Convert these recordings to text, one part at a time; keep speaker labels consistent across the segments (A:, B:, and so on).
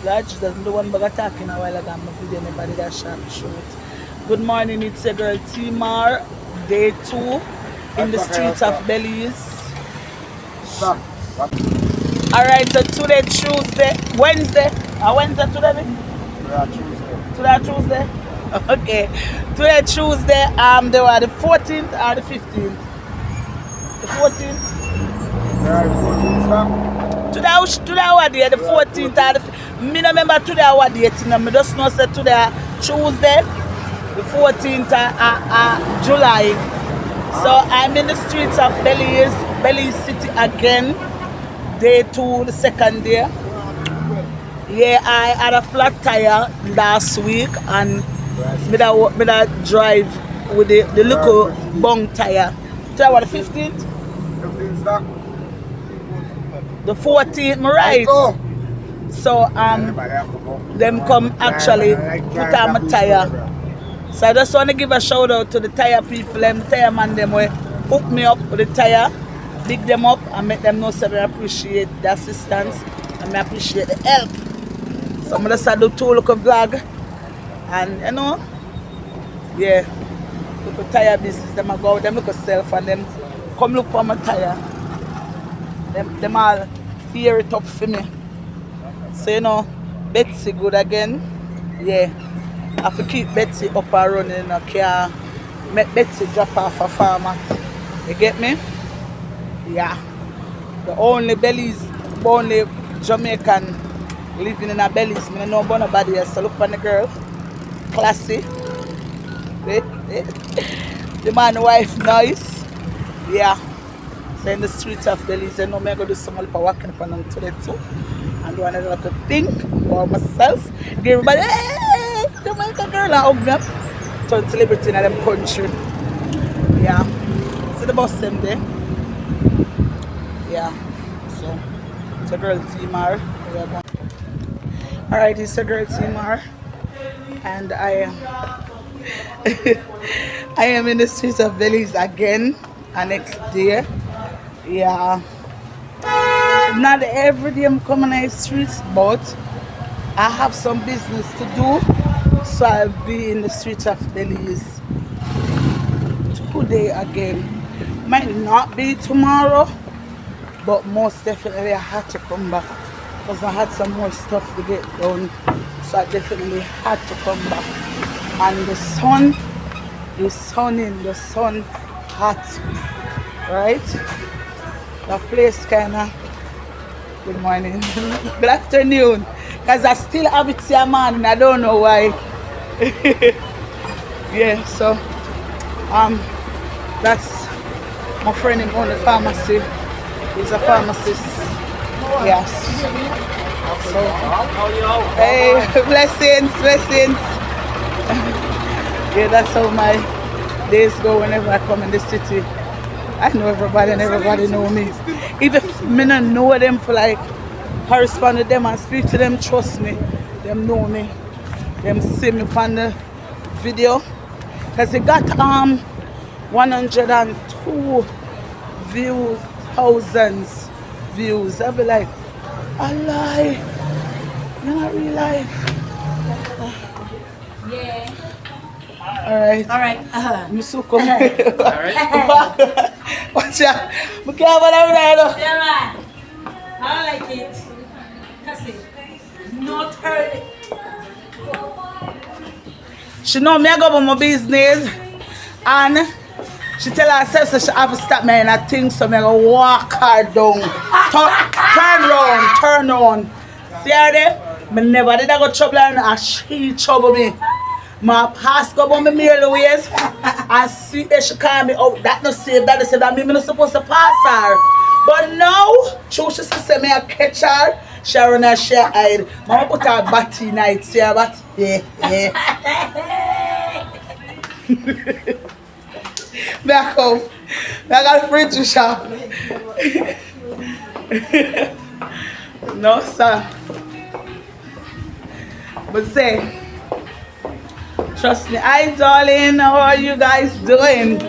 A: Lord Jesus, the one bag talking a while ago, my video nobody that shot shoot. Good morning, it's your girl Timar, day 2 in the streets of Belize. Alright, so today Tuesday, Wednesday. Wednesday today? Today Tuesday. Okay. Today Tuesday, they were the 14th or the 15th? The 14th? Today what day? The 14th or the 15th? I don't remember today what day. I just know say today Tuesday, the 14th of July. So I'm in the streets of Belize City again. Day 2, the second day. Yeah, I had a flat tire last week and me that drive with the little bung tire. Today what, the 15th? The 14th, me right. So them come actually put on my tire. So I just want to give a shout out to the tire people, them tire man them way hook me up with the tire, dig them up and make them know so I appreciate the assistance and I appreciate the help. So I'm just do 2 little vlog and you know, yeah, little tire business, them I go them look self and them come look for my tire. Them all hear it up for me. So you know, Betsy good again. Yeah. I have to keep Betsy up and running in a car. Make Betsy drop off a farmer. You get me? Yeah. The only Belize, only Jamaican living in a Belize. I don't know about nobody else. So look on the girl. Classy. The man wife nice. Yeah. So in the streets of Belize, I know I'm going to do some more walking up and today too. And do another little thing for myself. Give everybody, hey, Jamaican girl, and hug me up. Turn celebrity in them country. Yeah. See the bus them there. Yeah. So it's a girl Timar. Alright, it's a girl Timar. And I am I am in the streets of Belize again next day. Yeah. Not every day I'm coming on the streets, but I have some business to do, so I'll be in the streets of Belize today again. Might not be tomorrow, but most definitely I had to come back because I had some more stuff to get done, so I definitely had to come back. And the sun is sunning, the sun hot, right? The place kinda. Good morning. Good afternoon. Because I still have it here, man, and I don't know why. Yeah, so that's my friend in the pharmacy. He's a pharmacist. Yes. So, hey, blessings. Yeah, that's how my days go whenever I come in the city. I know everybody and everybody know me. Even if I don't know them for like correspond with them and speak to them, trust me, them know me. Them see me on the video. Because it got 102 views, thousands views. I'll be like, I lie. You're not real life. Yeah. Alright. I'm so come. Alright. Watch out. Look at what I'm doing. Yeah, man. I like it. Cause it not hurt. She know me I go about my business and she tell herself that she have to stop me and I think so I go walk her down. Turn round. See her there? I never did I go trouble her and she trouble me. My pass go on my mirror ways and see if she call me out. That no save that. They say that me not supposed to pass her. But now, she say me I catch her. She run her, she hide. Mama put her batty night. See her bat? Yeah. Back home. I got free to shop. No, sir. But say, trust me. Hi, darling. How are you guys doing?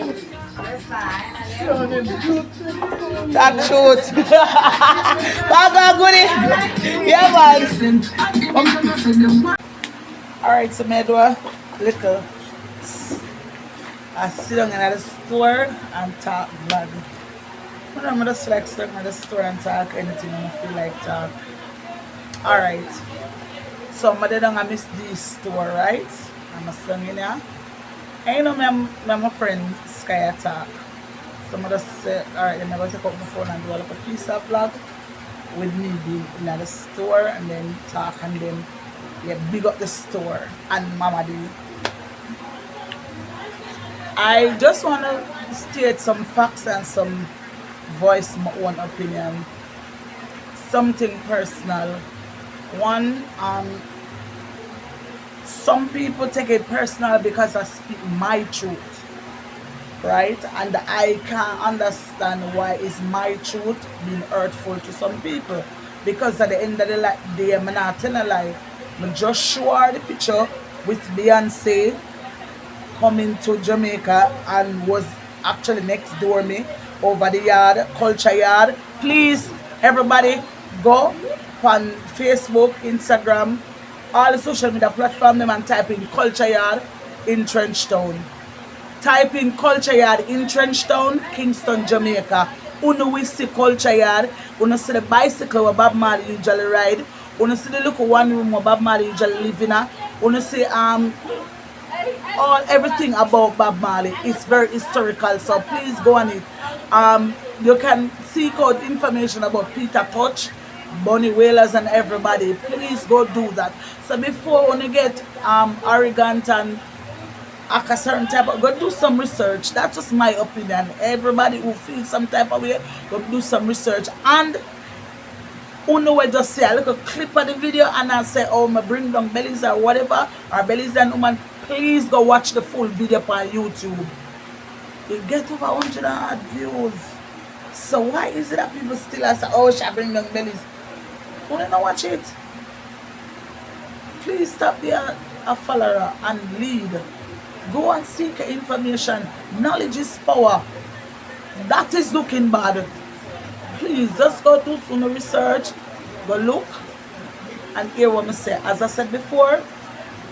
A: That truth. Baga goodie. Yeah, man. Alright, so me do a little. I sit down in the store and talk vlog. When I'm just like stuck in the store and talk anything I feel like talk. Alright. So I'm down I miss this store, right? I'm a sitting in here. And you know me, I'm my friend Sky Attack. So I just say, alright, then I go take out my phone and do a little piece of vlog with me being in the store and then talk and then yeah, big up the store and Mama do. I just want to state some facts and some voice my own opinion. Something personal. One, some people take it personal because I speak my truth, right? And I can't understand why is my truth being hurtful to some people. Because at the end of the day, I'm not telling a lie. I just show her the picture with Beyonce coming to Jamaica and was actually next door me over the yard, culture yard. Please, everybody, go on Facebook, Instagram, all the social media platform them and type in culture yard in Trenchtown. Type in culture yard in Trenchtown, Kingston, Jamaica. Uno we see culture yard. Uno see the bicycle where Bob Marley usually ride. Uno see the little one room where Bob Marley usually live in. Uno see everything about Bob Marley is very historical, so please go on it. You can seek out information about Peter Touch, Bunny Whalers and everybody. Please go do that. So before you get arrogant and act a certain type of, go do some research. That's just my opinion. Everybody who feels some type of way, go do some research. And Uno will just say a little clip of the video and I say, oh, I bring down Belize or whatever, or Belize and woman, please go watch the full video on YouTube. You get over 100 odd views. So why is it that people still say, oh, she bring down Belize? You don't watch it. Please stop being a follower and lead. Go and seek information. Knowledge is power. That is looking bad. Please just go do some research, go look and hear what I say. As I said before,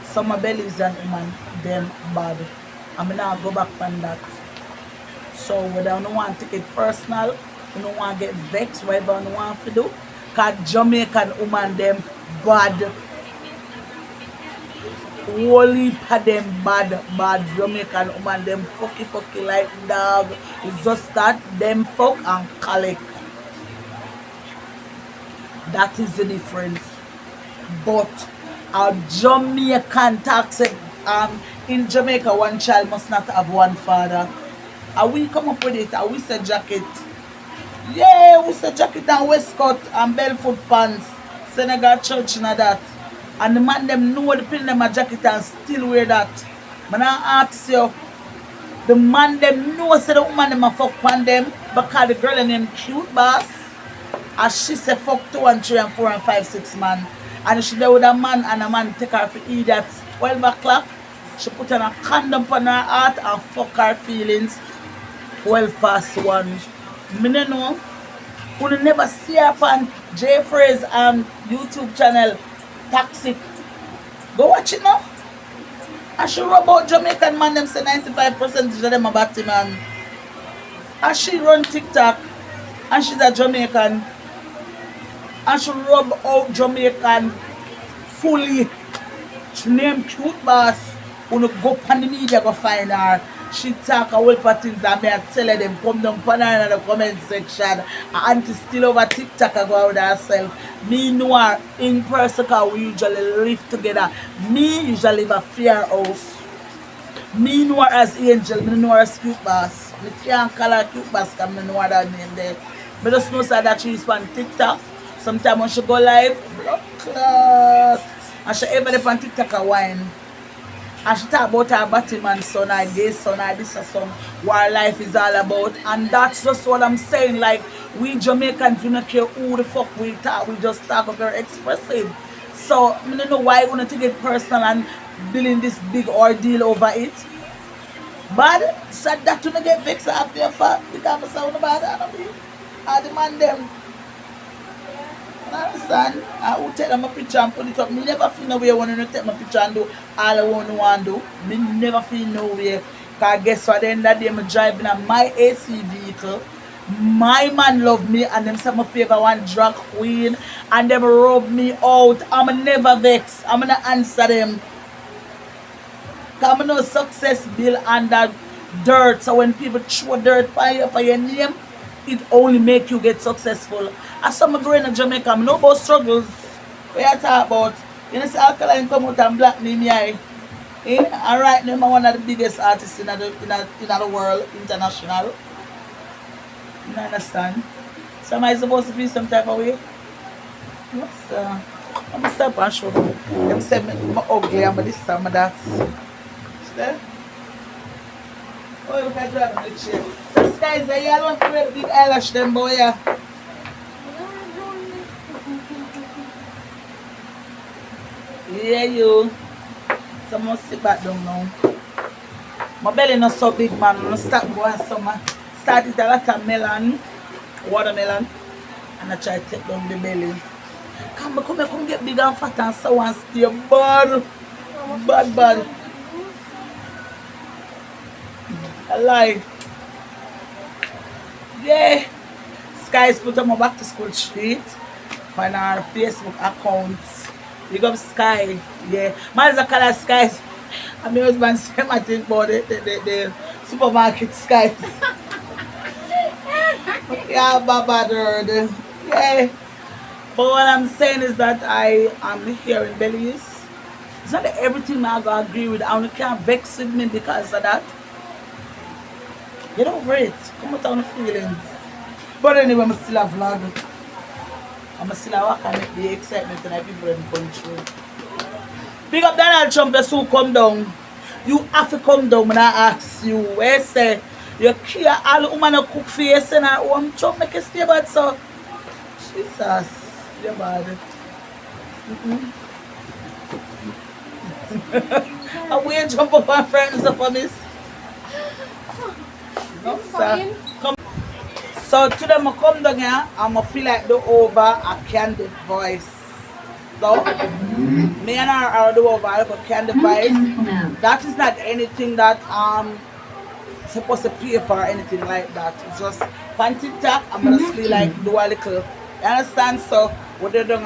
A: some of Belize and women, them bad. I'm gonna go back on that. So whether you don't want to take it personal, you don't want to get vexed, whatever you want to do, because Jamaican women, them bad. Wholly for them bad Jamaican women, them fucky like dog. It's just that them fuck and collect. That is the difference. But a Jamaican tax in Jamaica, one child must not have one father. And we come up with it, and we say jacket. Yeah, we say jacket and waistcoat and barefoot pants. Senegal church and that. And the man them know the pin them a jacket and still wear that. Man I ask you, the man them know say the woman them a fuck on them because the girl named cute boss. And she say fuck 2 and 3 and 4 and 5, 6 man. And she there with a man and a man take her to eat at 12 o'clock. She put on a condom on her heart and fuck her feelings 12 past 1. Me no know. You never see her on Jeffrey's YouTube channel Toxic. Go watch it now. And she rub out Jamaican man them say 95% of them a batty man. And she run TikTok and she's a Jamaican. And she rub out Jamaican fully. She name cute boss. When you go on the media go find her. She talk a whole lot of things and me I tell her them come down on her in the comment section. And auntie still over TikTok and go out with herself. Me know her in person because we usually live together. Me usually live a fair house. Me know her as Angel, me know her as cute boss. Me can't call her cute boss because me know her that name there. Me just know that she is on TikTok. Sometimes when she go live, blood clot. And she ever on TikTok a wine. And she talk about her Batman son, her gay son, her this or son, what life is all about. And that's just what I'm saying. Like, we Jamaicans, we don't care who the fuck we talk, we just talk very expressive. So, I don't know why you want to take it personal and building this big ordeal over it. But, said that you don't get vexed after your fact because I sound bad. I demand them. You understand? I will take them a picture and put it up. Me never feel no way when I take my picture and do all I want to do. Me never feel no way. Because guess what? At the end of the day, I'm driving a my AC vehicle. My man love me and them say my favorite one drag queen and them rub me out. I'm never vex. I'm gonna answer them. Cause I know success built under dirt. So when people throw dirt for your name, it only make you get successful. As some growing in Jamaica, I know about struggles. We are talking about. You know, see Alkaline come out and black me in the eye. Eh? And right now, I'm one of the biggest artists in the world, international. You understand? So am I supposed to feel some type of way? Yes, I'm going to stop and show them. Them say I'm ugly, I'm this, I'm that. See? Oh, look at that on the chair. So this guys, you don't want to wear the big eyelash them, boy, yeah. Yeah, you. So I'm going to sit back down now. My belly not so big, man. I'm going to start going summer. Start with a lot of melon, watermelon, and I try to take down the belly. Come get big and fat and so and stay bad. Bad. I lie. Yeah. Sky's put on my back to school street on our Facebook account. Big up Sky. Yeah. Mine's a color Skies. And my husband said I think about the supermarket Skies. Yeah, bad. Yeah. But what I'm saying is that I am here in Belize. It's not that everything I gotta agree with. I only can't vex with me because of that. Get over it. Come out on the feelings. But anyway, I'm still a vlog. I'm still a walk and make the excitement and people in the country. Big up Donald Trump, you soon come down. You have to come down when I ask you. Where say you care all the woman who cook for you and I want Trump make you stay bad so. Jesus. You're bad. I will jump up on friends for miss. No, sir. Come. So today I come down here, I'm going to feel like the over a candy voice. So, me and her are the over a candy voice. That is not anything that supposed to pay for or anything like that. It's just on TikTok, I'm going to feel like do a little. You understand? So, what they're doing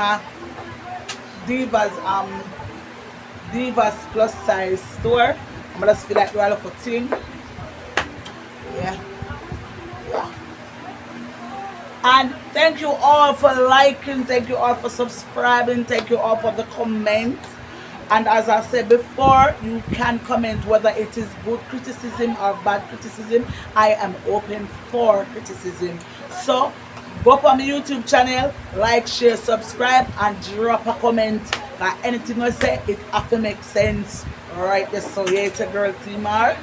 A: Divas plus size store. I'm going to feel like do a little thing. Yeah. And thank you all for liking, thank you all for subscribing, thank you all for the comments. And as I said before, you can comment whether it is good criticism or bad criticism. I am open for criticism. So go up on my YouTube channel, like, share, subscribe, and drop a comment. Like anything I say, it have to make sense. Alright, so yeah, it's a girl Timar.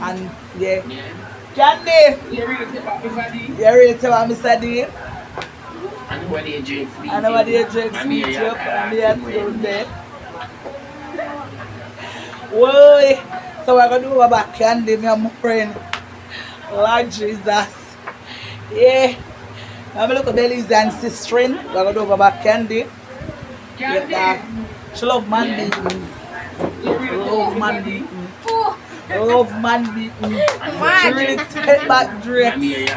A: And yeah. Candy! You're ready to tell Mr. D?
B: I know what they drink sweet.
A: I know what they drink sweet up. And they are still there. Whoa! So we're going to do about Candy, me and my friend. Lord Jesus. Yeah. I'm going to look at Belize and sister. We're going to do about Candy. Candy! She love man beating. Love man beating. Love man beating. She really take back Drake.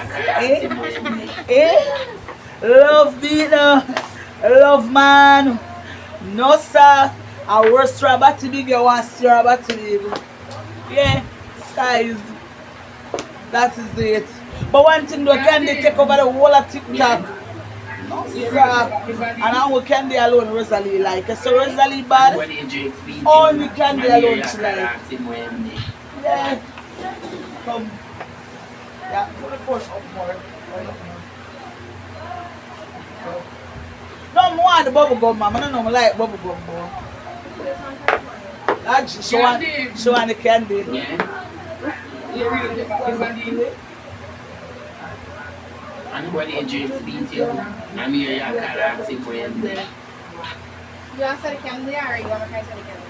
A: Love beating. Love man. No sir. I worst about to big you want to see about to big. Yeah, Skies. That is it. But one thing though, Candy take over the whole of TikTok. No sir. And I will Candy alone Rosalie like. So Rosalie bad. Only Candy alone she like. Yeah. Come. Yeah, put the phone up more. No more the bubble gum, mama. I don't know like bubble gum more. She want the candy.
B: And what they drink sweet too. I'm here you can see for you.
C: You want some candy or you want to try some candy?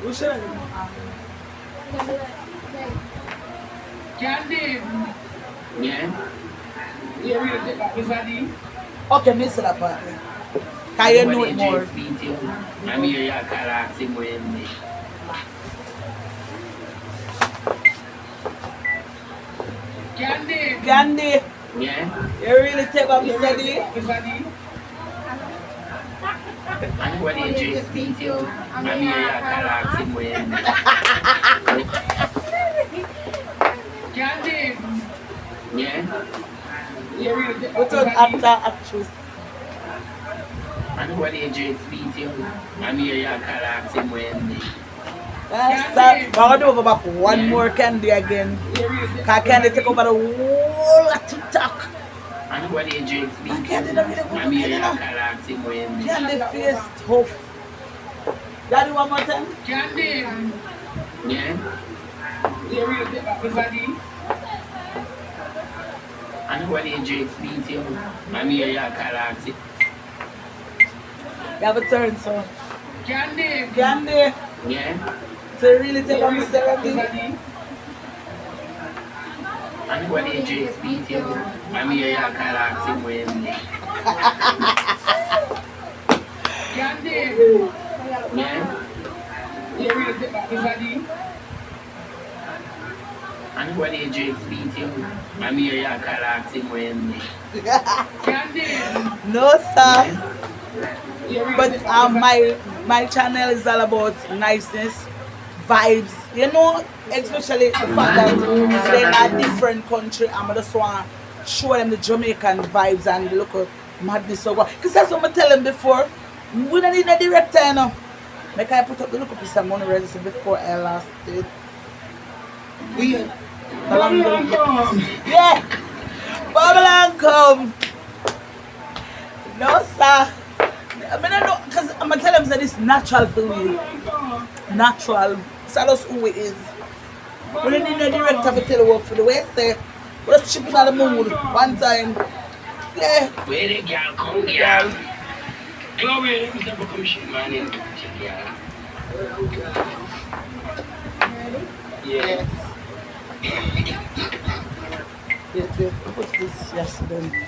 A: Who should
B: Candy. Yeah.
A: Okay, miss that part. Can you know it more?
B: I'm here, you can ask him when.
A: Candy,
B: Yeah?
A: you really take up Mr. D?
B: And when he drinks meeting, I'm here, you can ask him when. Yeah?
A: What was actor, actress?
B: And when he drinks meeting, I'm here, you can ask him when.
A: That's that. But I'll do over back one more Candy again. Cause Candy take over the whole of TikTok.
B: And when he drinks
A: And Candy
B: meeting,
A: don't really go
B: I'm
A: to
B: here, you
A: Candy
B: can ask him when.
A: Candy face tough. Daddy, one more time?
B: Yeah? And when he drinks meeting, I'm here, you can ask him.
A: You have a turn, so. Candy.
B: Yeah?
A: So you really take on Mr. D?
B: And when he drinks meeting, I'm here, you can ask him when. Yeah? And when he drinks meeting, I'm here, you can ask him when.
A: No, sir. But my channel is all about niceness, vibes. You know, especially the fact that they're in a different country. I'm just want to show them the Jamaican vibes and look at madness. Because that's what I tell them before. We don't need a director, you know. Make I put up the look up piece of money register before I last did. Yeah, bubble and come. No, sir. I mean, I know, because I'm going to tell them that it's natural for me. Natural. So that's who it is. We don't need no director to tell you what for the way say. We're just chipping out the mood one time. Yeah.
B: Where the girl come, girl? Chloe, you never come shit, man, in the girl.
A: Yes. Wait, put this yesterday.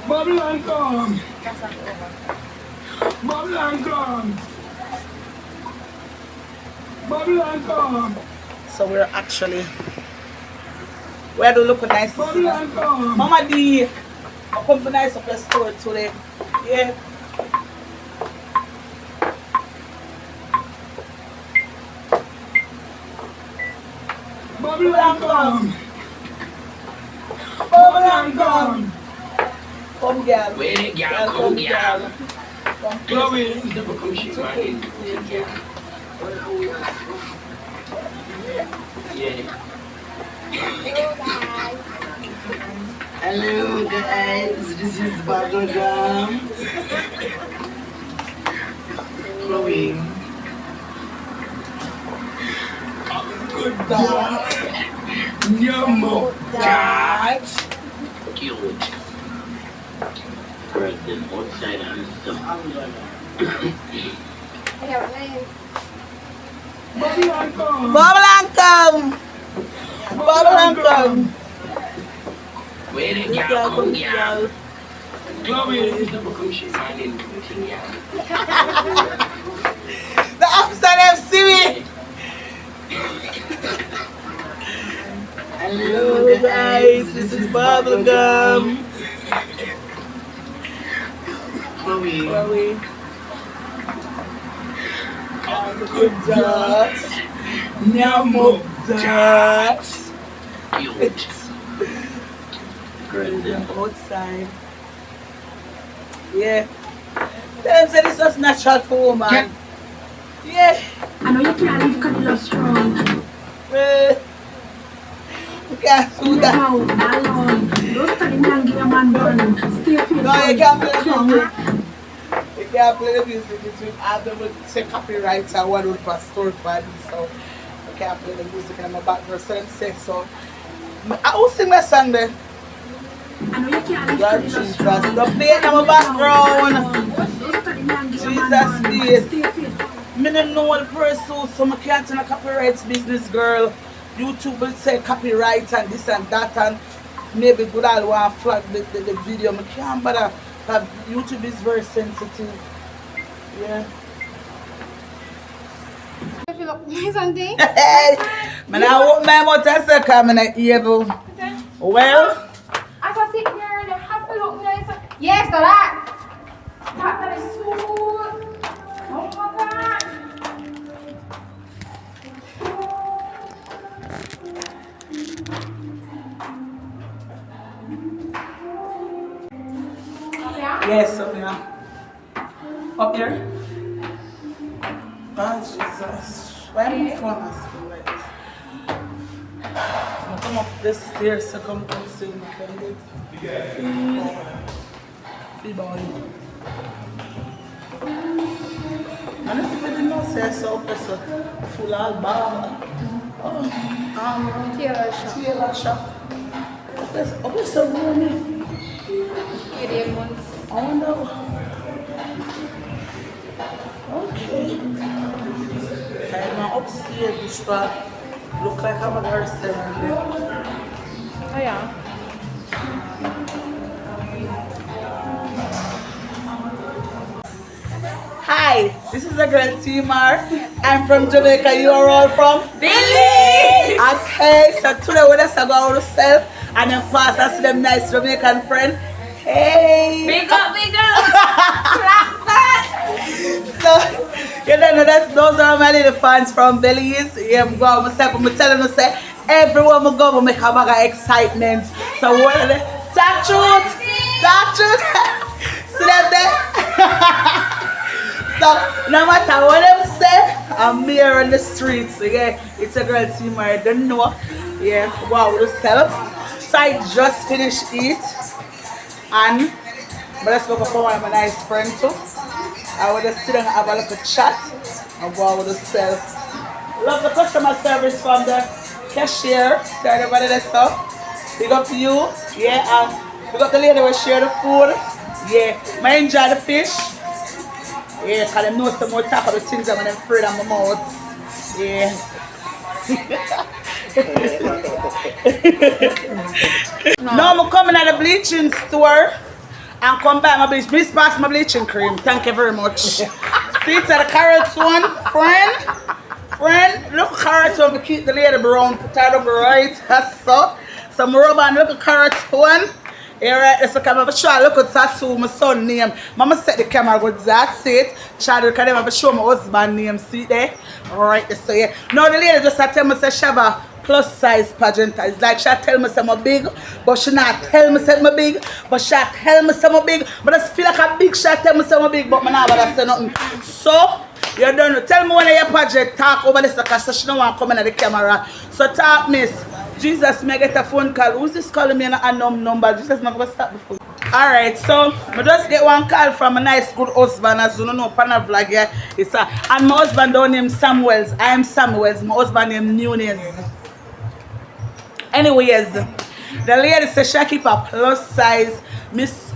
B: Bubble and come. Bubble and come. Bubble and come.
A: So we're do look nice to see that. Mama D, I come to nice up your store today. Yeah.
B: Bubble and come.
A: Bubble and come. Come, girl.
B: Where the girl come, girl? Chloe, you never come shit, man, in the girl. Yeah. Hello guys, this is Bubblegum. Chloe. Good dog. No more dog. Cute. Person outside and stuff.
A: Bubble and come. Bubble and come.
B: Where the girl come, girl? Chloe, you never come shit, man, in the girl.
A: The officer them see me. Hello guys, this is Bubblegum.
B: Chloe.
A: Good dogs. No more dogs.
B: Cute.
A: Girl, them outside. Yeah. Tell them say this was natural for woman. Yeah.
D: I know you can't leave Canelo strong.
A: We can't do that.
D: No, alone. Don't study man, give a man burn. Stay faithful.
A: No, you can't play the music. You can't play the music between Adam with say copyright and one with pastor body. So you can't play the music in my background. So them say so. I will sing my song then.
D: I know you can't leave
A: Lord
D: Canelo
A: Jesus,
D: strong.
A: stop playing in my background.
D: Don't study man, give a
A: Jesus,
D: man burn.
A: please.
D: Stay faithful.
A: I don't know what the person, so I can't tell a copyright business girl. YouTube will say copyright and this and that and maybe good I want to flag the video. I can't bother. YouTube is very sensitive. Yeah.
C: If you look nice on thing.
A: Hey, man, I want my mouth to say I'm not able. Well,
C: I got it here and I have to look nice. Yes, that. That is so good. Oh my god.
A: yes, up here. Oh, Jesus. Why am I from a school like this? I come up the stairs to come to see my candidate. Feed boy. I don't even know say so person full of bar. Oh, Taylor shop. Okay, so warm. I wonder. Okay. I'm upstairs, this spot. Look like I'm a restaurant.
C: Oh yeah.
A: Hi, this is the girl Timar. I'm from Jamaica. You are all from Belize. Okay, so today we're just going to sell and then pass us to them nice Jamaican friend. Hey.
C: Big up, big up.
A: So, you know that those are my little fans from Belize. Yeah, I'm going to I'm telling them say everyone will go make a bag of excitement. So what are they? Talk truth. See them there? So no matter what them say, I'm here on the streets. Yeah, it's a girl team I don't know. Yeah, wow, yourself. So I just finished eat and but let's look for my nice friend too. I would just sit and have a little chat and go out with yourself. Love the customer service from the cashier. So everybody that's up. Big up to you. Yeah, and big up the lady who share the food. Yeah, I enjoy the fish. Yeah, because I know some more talk about things I'm afraid of my mouth. Yeah. Now I'm coming at the bleaching store and come buy my bleach. Miss pass my bleaching cream. Thank you very much. See it's at the carrot one, friend. Look carrot one to keep the lady brown. Put her up right. That's so. Some rubber and look at carrot one. Yeah, right, let's look at show look at tattoo my son name. Mama set the camera good, that's it. Child look at them and show my husband name, see there? Alright, so yeah. Now the lady just tell me say she have a plus size pageant. It's like she tell me say I'm big, but she not tell me say I'm big, but she tell me say I'm big, but I feel like a big she tell me say I'm big, but I not bother say nothing. So you don't know. Tell me when your pageant talk over this because she don't want to come in at the camera. So talk miss. Jesus, may I get a phone call? Who's this calling me an unknown number? Jesus, I'm going to stop before. Alright, so I just get one call from a nice good husband. As you know, Pana vlog here. It's and my husband don't name Samuels. I am Samuels. My husband name Nunes. Anyways, the lady says she keep a plus size Miss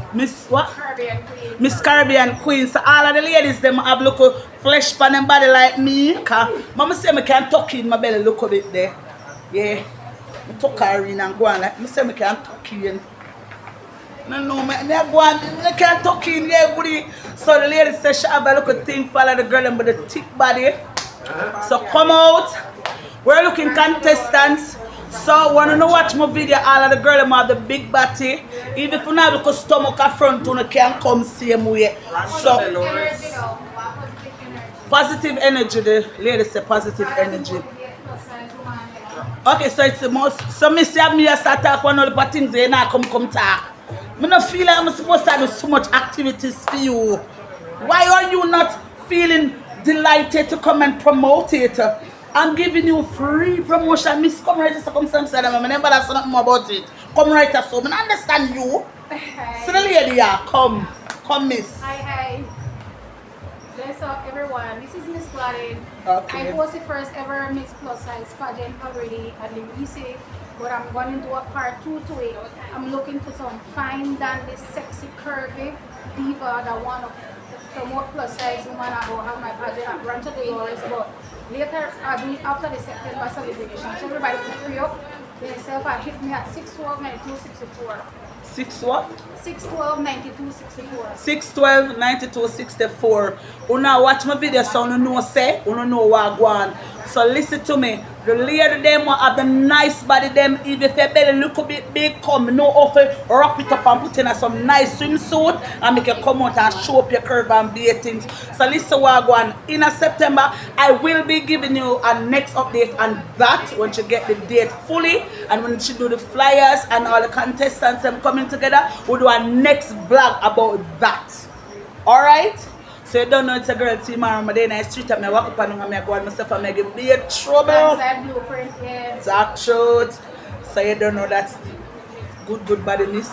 A: what?
C: Caribbean Queen.
A: Miss Caribbean Queen. So all of the ladies them have look flesh pan them body like me. Mama say I can tuck in my belly look a bit there. Yeah. I took her in and go on like, I say I can't tuck in. No, I go on, I can't tuck in, yeah, buddy. So the lady says she have a look at thing follow the girl with the thick body. So come out. We're looking contestants. So when you watch my video, all of the girls have the big body. Even if you not look at stomach or front, you can come same way. So positive energy, the lady say positive energy. Okay, so it's the most. So me say me just talk one of the things they now come talk. Me not feel like I'm supposed to do so much activities for you. Why are you not feeling delighted to come and promote it? I'm giving you free promotion. Miss, come right to come some side. I never say nothing more about it. Come right to so. I understand you. So the lady, yeah, come, miss.
C: Hi. Bless up everyone. This is Miss Gladys.
A: Okay.
C: I was the first ever Miss Plus Size pageant already at Belize, but I'm going to do a part 2 to it. I'm looking for some fine, dandy, sexy, curvy diva that want to promote plus size woman. I will have my pageant at Rancho de Ores, but later I'll do it after the September celebration. So everybody can free up They say if I hit me at 612-9264.
A: 6 what?
C: 612-9264.
A: 612-9264. Una watch my video so you know say, you know what go on. So listen to me. The lady them will have the nice body them. Even if your belly look a bit big, come no offer, wrap it up and put in some nice swimsuit and make you come out and show up your curve and be things. So listen what go on. In September, I will be giving you a next update on that when you get the date fully and when she do the flyers and all the contestants them coming together, we'll do a next vlog about that. Alright? So you don't know it's a girl team on my day in the street and I walk up and I go on myself and make a big trouble.
C: That blueprint, yeah.
A: Dark truth. So you don't know that's good bodiness.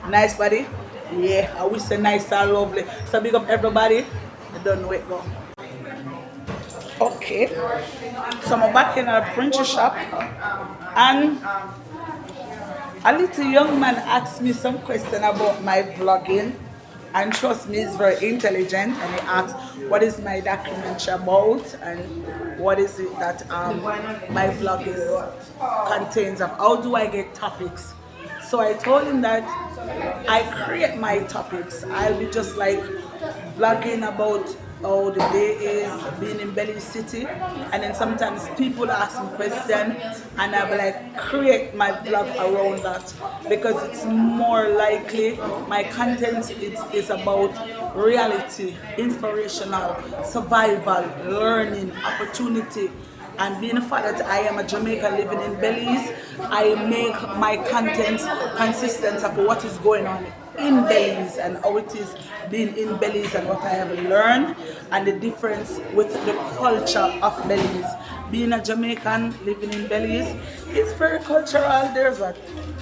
A: Nice body. Yeah, I wish say nice and lovely. So big up everybody. You don't know it go. Okay. So I'm back in a printer shop and a little young man asked me some question about my vlogging. And trust me, he's very intelligent and he asked what is my documentary about and what is it that my vlog contains of. How do I get topics? So I told him that I create my topics. I'll be just like vlogging about how the day is being in Belize City, and then sometimes people ask me questions and I'll be like create my vlog around that because it's more likely my content is about reality, inspirational, survival, learning, opportunity. And being a fact that I am a Jamaican living in Belize, I make my content consistent of what is going on in Belize and how it is being in Belize and what I have learned and the difference with the culture of Belize. Being a Jamaican living in Belize is very cultural. There's a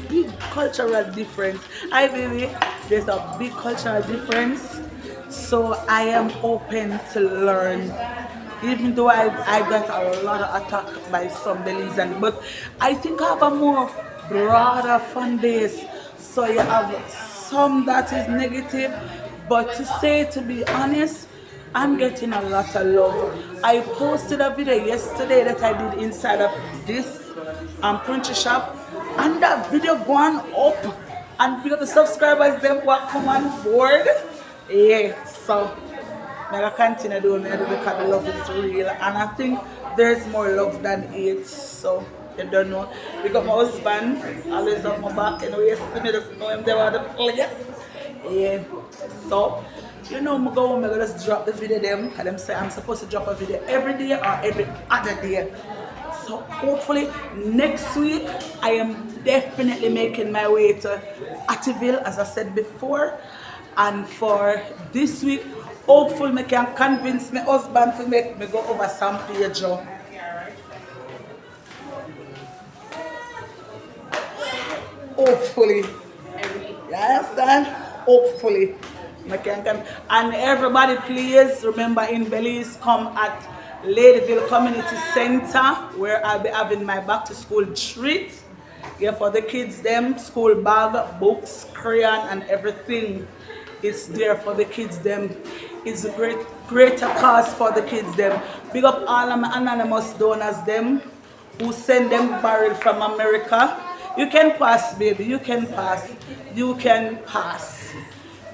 A: big cultural difference. I believe there's a big cultural difference. So I am open to learn. Even though I got a lot of attack by some Belizeans, but I think I have a more broader fan base. So you have some that is negative, but to be honest, I'm getting a lot of love. I posted a video yesterday that I did inside of this printer shop, and that video gone up, and because the subscribers them will come on board. Yeah, so I'm going to continue doing it because the love is real, and I think there's more love than hate. So you don't know. Because my husband always on my back, and we estimate just know him there at the place. Yeah. So you know, I'm going to just drop the video them because them say I'm supposed to drop a video every day or every other day. So hopefully next week I am definitely making my way to Attiville, as I said before, and for this week hopefully I can convince my husband to make me go over some pageant. Hopefully. You understand? Hopefully. I can come. And everybody please remember in Belize, come at Ladyville Community Center where I'll be having my back to school treat. Yeah, for the kids them, school bag, books, crayon and everything. It's there for the kids them. It's a greater cause for the kids them. Big up all of my anonymous donors them who send them barrel from America. You can pass, baby. You can pass. You can pass.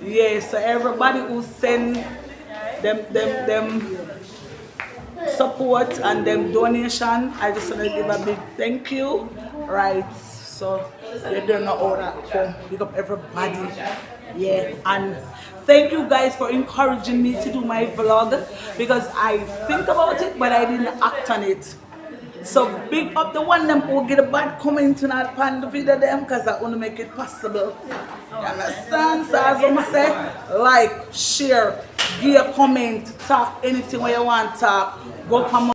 A: Yeah, so everybody who send them support and them donation, I just want to give a big thank you. Right. So you don't know all that come. Big up everybody. Yeah, and thank you guys for encouraging me to do my vlog because I think about it but I didn't act on it. So big up the one them who get a bad comment on the video them because I want to make it possible. You understand? So as I say, like, share, give a comment, talk anything where you want to talk. Go come